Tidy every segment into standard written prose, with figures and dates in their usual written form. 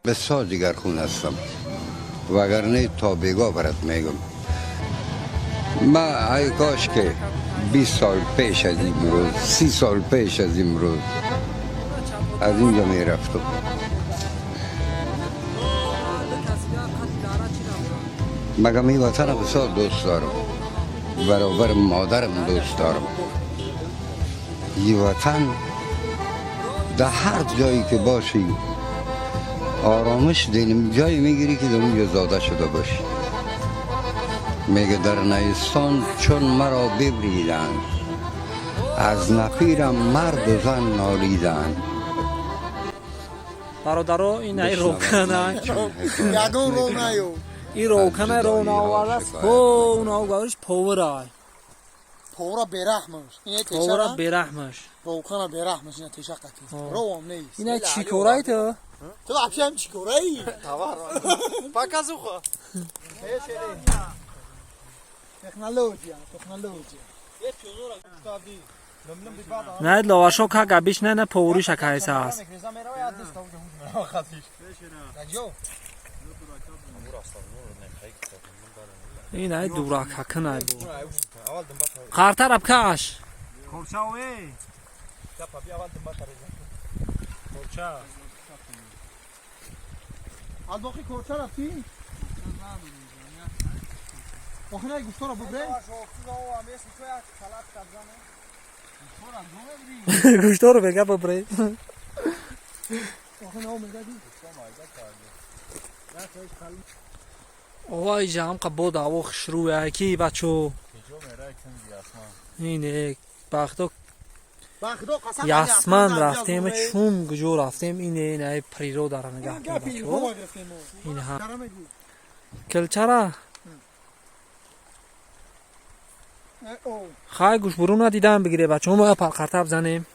بسیار دیگر خون هستم وگرنه تا بیگاه برات میگم. من ای کاش که 20 سال پیش از این روز 30 سال پیش از این روز از اینجا میرفتم. مگم این وطن بسیار دوست دارم، برابر مادرم دوست دارم. این وطن در هر جایی که باشی آرامش دینم جایی میگیری که در اونجا زاده شده باشی. میگه در نیستان چون مرا ببریدند، از نفیرم مرد و زن نالیدند. برادرها این ای روکنه یگان رو نیو این روکنه رو ناورده است خون آگاهش پورای پورا برحمش اینه پورا تیشا برحمش روکنه برحمش اینه تیشا قتی رو هم نیست این ای چی کورای تو؟ تو افشی هم چی کورایی؟ Показуха. تکنولوژیا نه لواشو که گبیش نه پوری شکایس هست این ای دورا ککن ای بود خارتر ابکش الباقی کورچه رفتی؟ آخه نه گفتار رو ببره؟ گوشتو رو بگه ببره آخه نه میگه دی؟ اوای جام قبود آوخ شروع کی بچو این بختو یاسمان رفتیم چون گجو رفتیم این نه پریرو داره نگاه کن بچو این ها کلچرا خواهی گوش برون ندیدم بگیره بچه ما خرطه بزنیم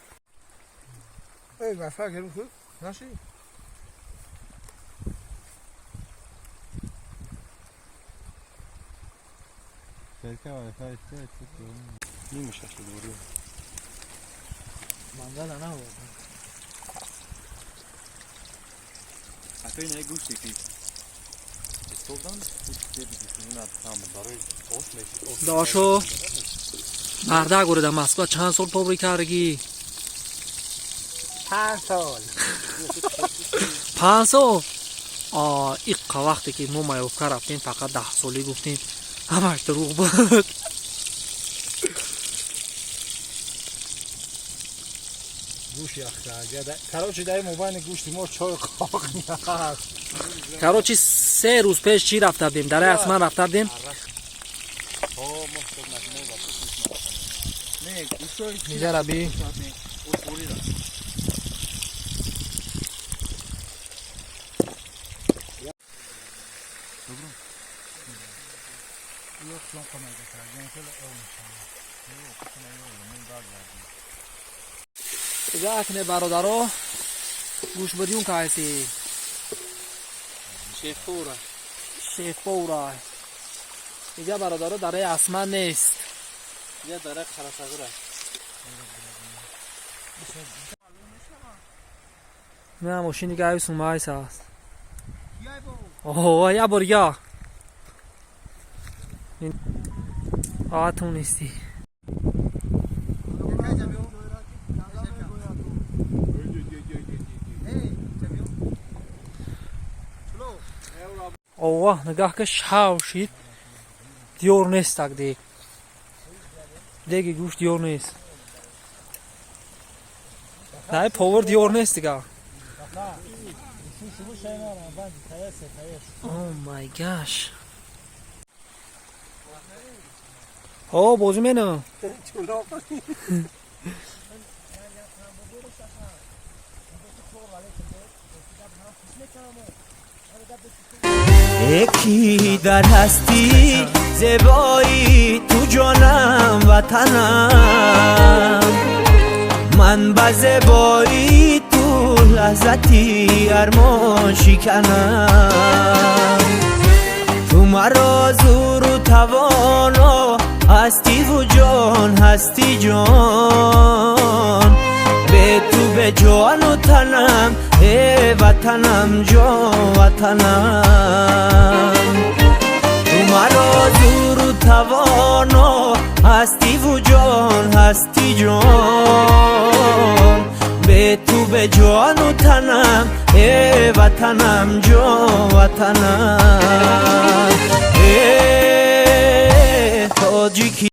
ای گفت گرم خود نشی نمیشه شد بوری منزل نه بود حتی اینه گوشتی که استوگان گوشتی بیدیشونی ندارم برای اوش میشه داشو مرده گوره در مسکو چند سال پابری کرگی 5 سال 5 سال این وقتی که ما مایوفکر رفتیم فقط 10 سالی گفتیم همش دروغ بود گوشی اخراجه کراچی دای موبایل گوشتی ما چای خاک نیست کراچی 3 روز پیش چی رفته بودیم در اسمان رفته بودیم اینجا ربی اینجا اکنه برادرها گوش بدیون که هستی شیخ پورا اینجا برادرها داره اسمان نیست یه داره خراسگره نه ماشین دیگه هایی سومایس هست اوه یا بریا آتون نیستی اوه نگاه که شاو شید دیور نیست تک دیگ دیگه گوش دیور نیست نه پاور دیور نیست دیگه Oh my gosh. Oh, بازی منو. یکی در هستی زیبایی تو جانم وطنم من با زیبایی تو لحظتی ارمان شکنم تو مرا زور و توانا هستی و جان هستی جان به تو به جان و تنم ای وطنم جان وطنم تو مرا زور و توانا هستی و جان هستی جان به تو به جان و تنم ای وطنم جان وطنم